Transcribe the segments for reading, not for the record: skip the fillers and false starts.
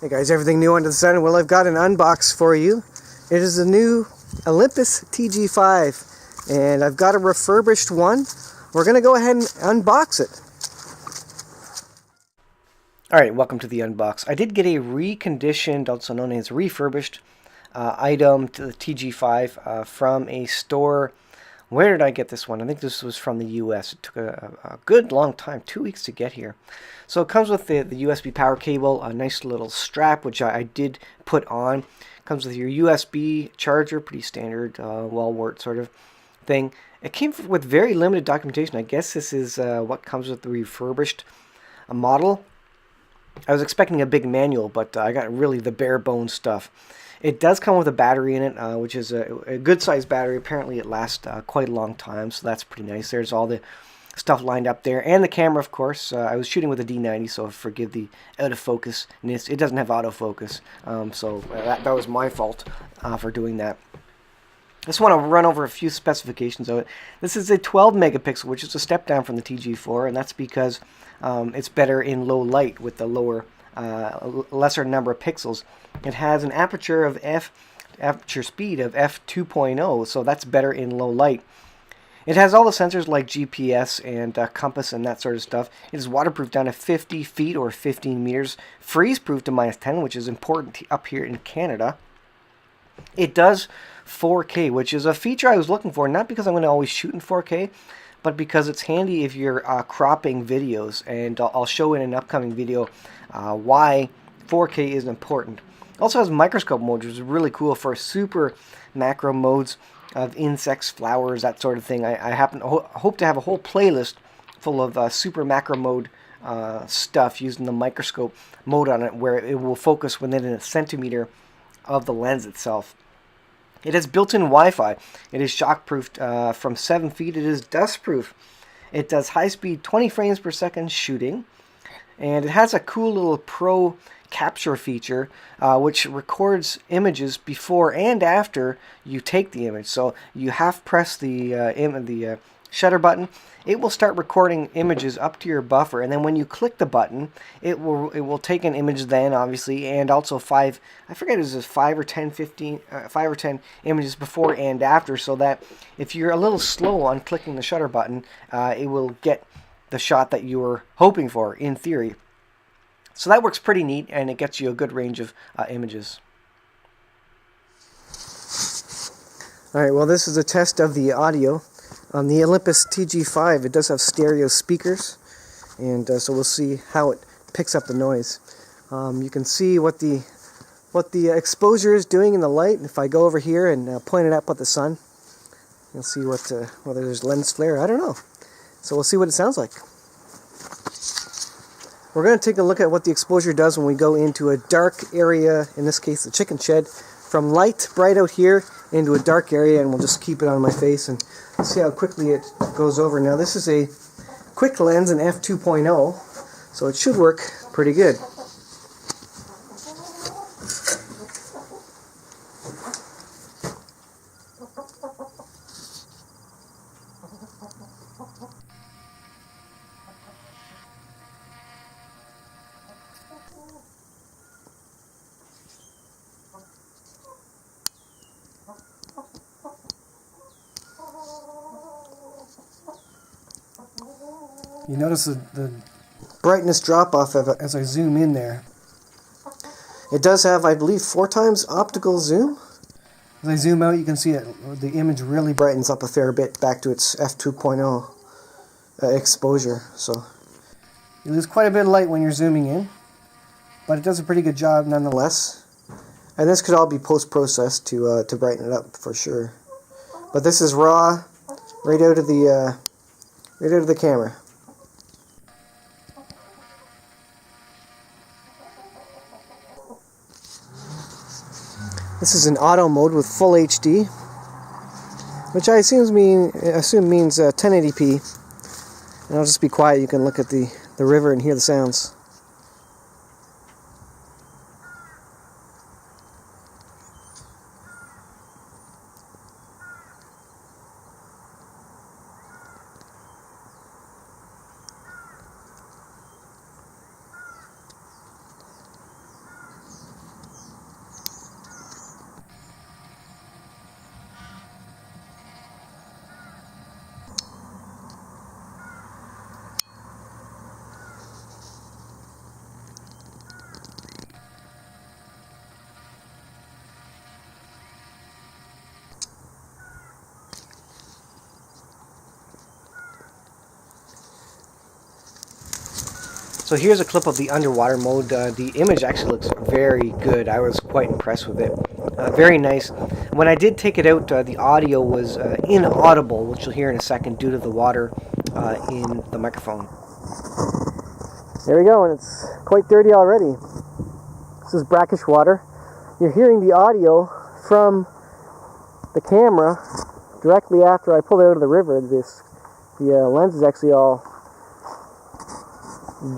Hey guys, everything new under the sun? Well, I've got an unbox for you. It is a new Olympus TG-5, and I've got a refurbished one. We're going to go ahead and unbox it. Alright, welcome to the unbox. I did get a reconditioned, also known as refurbished, item to the TG-5 from a store. Where did I get this one? I think this was from the US. It took a good long time, 2 weeks to get here. So it comes with the USB power cable, a nice little strap, which I did put on. Comes with your USB charger, pretty standard, wall-wart sort of thing. It came with very limited documentation. I guess this is what comes with the refurbished model. I was expecting a big manual, but I got really the bare bones stuff. It does come with a battery in it, which is a good-sized battery. Apparently it lasts quite a long time, so that's pretty nice. There's all the stuff lined up there. And the camera, of course. I was shooting with a D90, so forgive the out-of-focusness. It doesn't have autofocus, so that was my fault for doing that. I just want to run over a few specifications of it. This is a 12 megapixel, which is a step down from the TG4, and that's because it's better in low light with the lesser number of pixels. It has an aperture speed of f2.0, so that's better in low light. It has all the sensors like GPS and compass and that sort of stuff. It is waterproof down to 50 feet or 15 meters, freeze-proof to -10, which is important up here in Canada. It does 4K, which is a feature I was looking for, not because I'm going to always shoot in 4K, but because it's handy if you're cropping videos, and I'll show in an upcoming video why 4K is important. It also has microscope mode, which is really cool for super macro modes of insects, flowers, that sort of thing. I hope to have a whole playlist full of super macro mode stuff using the microscope mode on it, where it will focus within a centimeter of the lens itself. It has built-in Wi-Fi. It is shockproofed from 7 feet. It is dustproof. It does high-speed 20 frames per second shooting. And it has a cool little pro capture feature which records images before and after you take the image. So you half press the shutter button, it will start recording images up to your buffer, and then when you click the button, it will take an image then, obviously, and also I forget it was 5 or 10 images before and after, so that if you're a little slow on clicking the shutter button, it will get the shot that you were hoping for, in theory. So that works pretty neat, and it gets you a good range of images. Alright, well, this is a test of the audio. On the Olympus TG-5, it does have stereo speakers, and so we'll see how it picks up the noise. You can see what the exposure is doing in the light. If I go over here and point it up at the sun, you'll see whether there's lens flare. I don't know. So we'll see what it sounds like. We're going to take a look at what the exposure does when we go into a dark area, in this case the chicken shed, from light bright out here into a dark area, and we'll just keep it on my face and see how quickly it goes over. Now this is a quick lens, an f2.0, so it should work pretty good. You notice the brightness drop off as I zoom in there. It does have, I believe, 4 times optical zoom. As I zoom out, you can see the image really brightens up a fair bit back to its f2.0 exposure. So you lose quite a bit of light when you're zooming in, but it does a pretty good job nonetheless. And this could all be post-processed to brighten it up for sure. But this is raw, right out of the camera. This is in auto mode with full HD, which I assume means 1080p. And I'll just be quiet. You can look at the river and hear the sounds. So here's a clip of the underwater mode. The image actually looks very good. I was quite impressed with it. Very nice. When I did take it out, the audio was inaudible, which you'll hear in a second due to the water in the microphone. There we go, and it's quite dirty already. This is brackish water. You're hearing the audio from the camera directly after I pulled it out of the river. The lens is actually all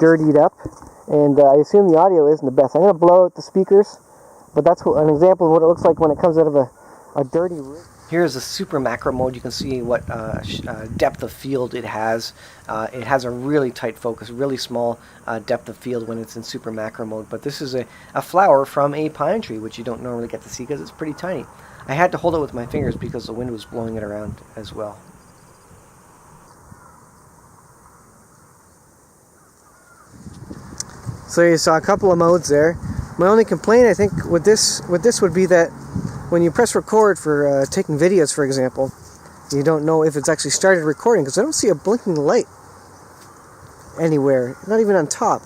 dirtied up, and I assume the audio isn't the best. I'm going to blow out the speakers, but that's an example of what it looks like when it comes out of a dirty room. Here's the super macro mode. You can see what depth of field it has. It has a really tight focus, really small depth of field when it's in super macro mode. But this is a flower from a pine tree, which you don't normally get to see because it's pretty tiny. I had to hold it with my fingers because the wind was blowing it around as well. So you saw a couple of modes there. My only complaint, I think, with this would be that when you press record for taking videos, for example, you don't know if it's actually started recording because I don't see a blinking light anywhere, not even on top.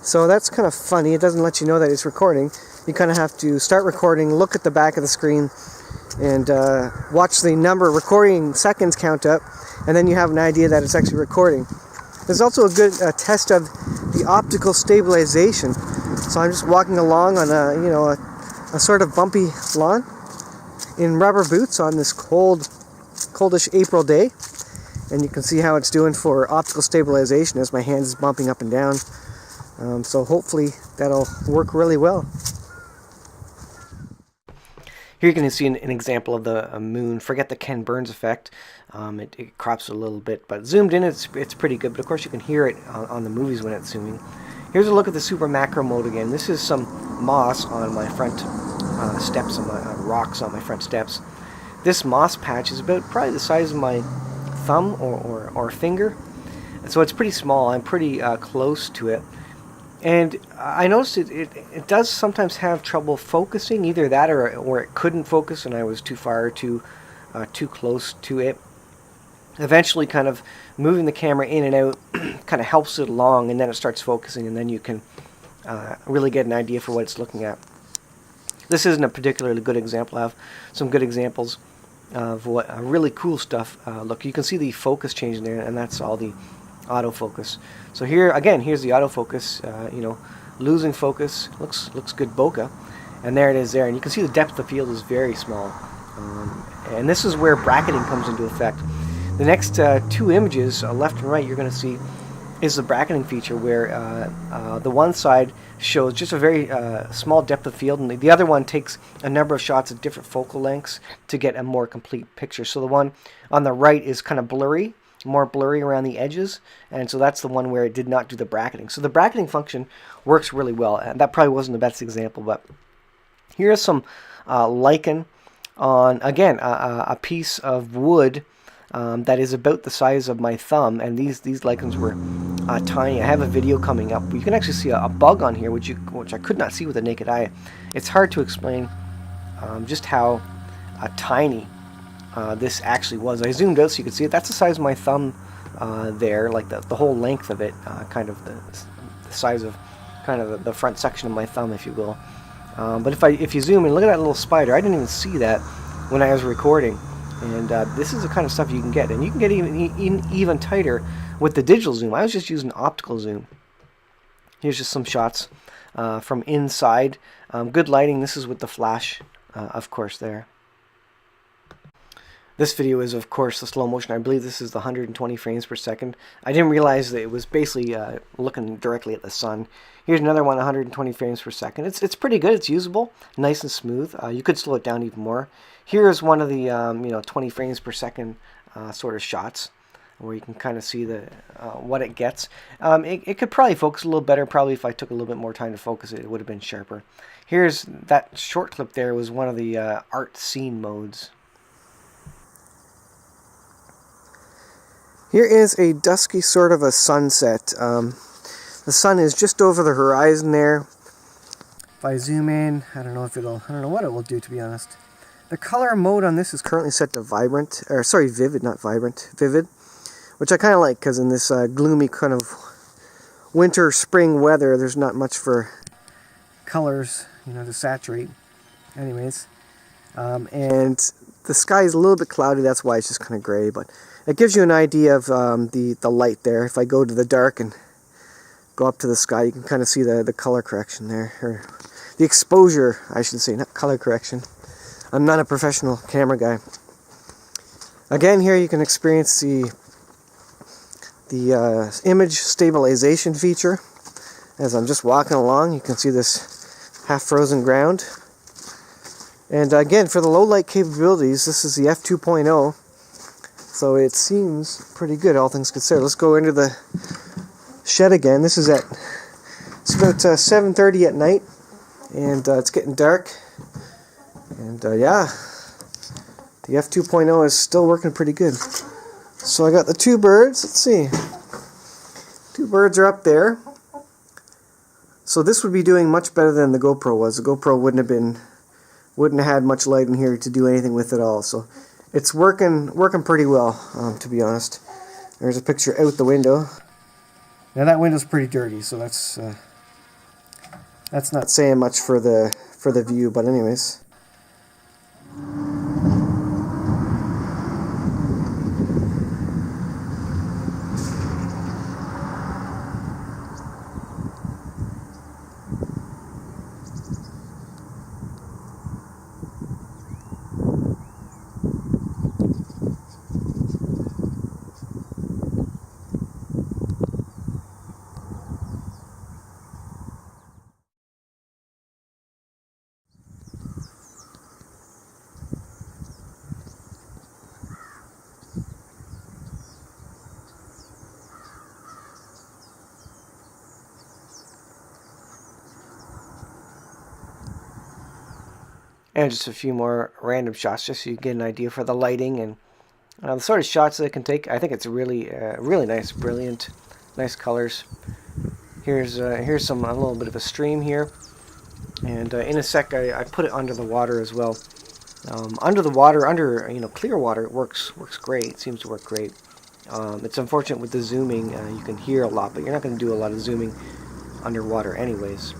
So that's kind of funny. It doesn't let you know that it's recording. You kind of have to start recording, look at the back of the screen, and watch the number recording seconds count up, and then you have an idea that it's actually recording. There's also a good test of the optical stabilization. So I'm just walking along on a sort of bumpy lawn in rubber boots on this coldish April day, and you can see how it's doing for optical stabilization as my hand is bumping up and down. So hopefully that'll work really well. Here you can see an example of the moon. Forget the Ken Burns effect. It crops a little bit, but zoomed in it's pretty good. But of course you can hear it on the movies when it's zooming. Here's a look at the super macro mode again. This is some moss on my front steps, on my rocks on my front steps. This moss patch is about probably the size of my thumb or finger. And so it's pretty small. I'm pretty close to it. And I noticed it does sometimes have trouble focusing, either that or it couldn't focus and I was too far, too close to it. Eventually kind of moving the camera in and out kind of helps it along, and then it starts focusing, and then you can really get an idea for what it's looking at. This isn't a particularly good example. I have some good examples of what really cool stuff. Look, you can see the focus changing there, and that's all the autofocus. So here again, here's the autofocus. Losing focus, looks good bokeh, and there it is there, and you can see the depth of field is very small, and this is where bracketing comes into effect. The next two images, left and right, you're going to see is the bracketing feature, where the one side shows just a very small depth of field, and the other one takes a number of shots at different focal lengths to get a more complete picture. So the one on the right is kind of blurry, more blurry around the edges, and so that's the one where it did not do the bracketing. So the bracketing function works really well, and that probably wasn't the best example, but here's some lichen on, again, a piece of wood that is about the size of my thumb, and these lichens were tiny. I have a video coming up. You can actually see a bug on here, which I could not see with the naked eye. It's hard to explain just how tiny this actually was. I zoomed out so you could see it. That's the size of my thumb there, like the whole length of it, kind of the size of kind of the front section of my thumb, if you will. But if you zoom in, look at that little spider. I didn't even see that when I was recording. And this is the kind of stuff you can get, and you can get even tighter with the digital zoom. I was just using optical zoom. Here's just some shots from inside. Good lighting. This is with the flash, of course, there. This video is, of course, the slow motion. I believe this is the 120 frames per second. I didn't realize that it was basically looking directly at the sun. Here's another one, 120 frames per second. It's pretty good. It's usable, nice and smooth. You could slow it down even more. Here's one of the 20 frames per second sort of shots, where you can kind of see what it gets. It could probably focus a little better. Probably if I took a little bit more time to focus it, it would have been sharper. Here's that short clip there was one of the art scene modes. Here is a dusky sort of a sunset. The sun is just over the horizon there. If I zoom in, I don't know what it will do, to be honest. The color mode on this is currently set to vivid, not vibrant, vivid, which I kind of like, because in this gloomy kind of winter, spring weather, there's not much for colors, you know, to saturate. Anyways, and the sky is a little bit cloudy, that's why it's just kind of gray, but it gives you an idea of the light there. If I go to the dark and go up to the sky, you can kind of see the color correction there, or the exposure, I should say, not color correction. I'm not a professional camera guy. Again, here you can experience the image stabilization feature. As I'm just walking along, you can see this half-frozen ground. And again, for the low light capabilities, this is the f2.0, so it seems pretty good, all things considered. Let's go into the shed again. It's about 7:30 at night, and it's getting dark. And yeah, the f2.0 is still working pretty good. So I got the two birds. Let's see. Two birds are up there. So this would be doing much better than the GoPro was. The GoPro wouldn't have had much light in here to do anything with it all. So it's working pretty well, to be honest. There's a picture out the window. Now that window's pretty dirty, so that's not saying much for the view. But anyways. And just a few more random shots, just so you get an idea for the lighting and the sort of shots that it can take. I think it's really, really nice, brilliant, nice colors. Here's a little bit of a stream here, and in a sec I put it under the water as well. Under the water, clear water, it works great. It seems to work great. It's unfortunate with the zooming. You can hear a lot, but you're not going to do a lot of zooming underwater, anyways.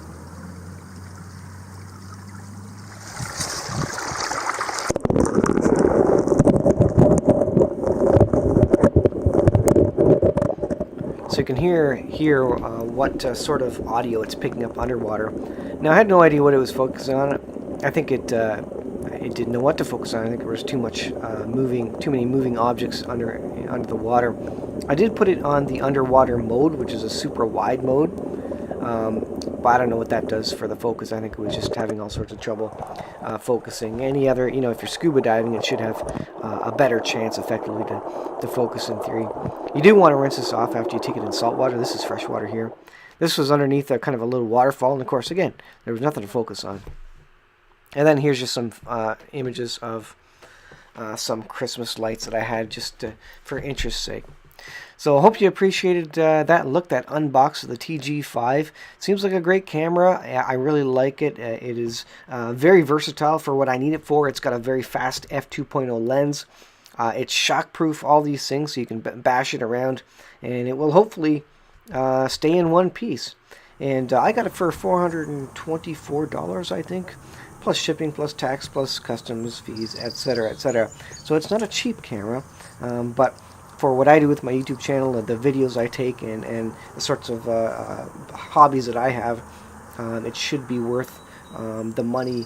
So you can hear what sort of audio it's picking up underwater. Now I had no idea what it was focusing on. I think it didn't know what to focus on. I think there was too many moving objects under the water. I did put it on the underwater mode, which is a super wide mode, but I don't know what that does for the focus. I think it was just having all sorts of trouble focusing. Any other, if you're scuba diving, it should have a better chance effectively to focus in theory. You do want to rinse this off after you take it in salt water. This is fresh water here. This was underneath a kind of a little waterfall, and of course, again, there was nothing to focus on. And then here's just some images of some Christmas lights that I had just for interest's sake. So I hope you appreciated that unbox of the TG-5. Seems like a great camera. I really like it. It is very versatile for what I need it for. It's got a very fast f2.0 lens. It's shockproof, all these things, so you can bash it around, and it will hopefully stay in one piece. And I got it for $424, I think, plus shipping, plus tax, plus customs fees, etc., etc. So it's not a cheap camera, but for what I do with my YouTube channel, the videos I take, and the sorts of hobbies that I have, it should be worth the money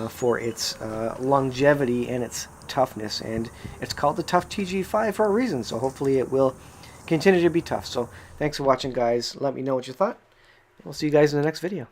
for its longevity and its toughness. And it's called the Tough TG-5 for a reason, so hopefully it will continue to be tough. So thanks for watching, guys. Let me know what you thought. We'll see you guys in the next video.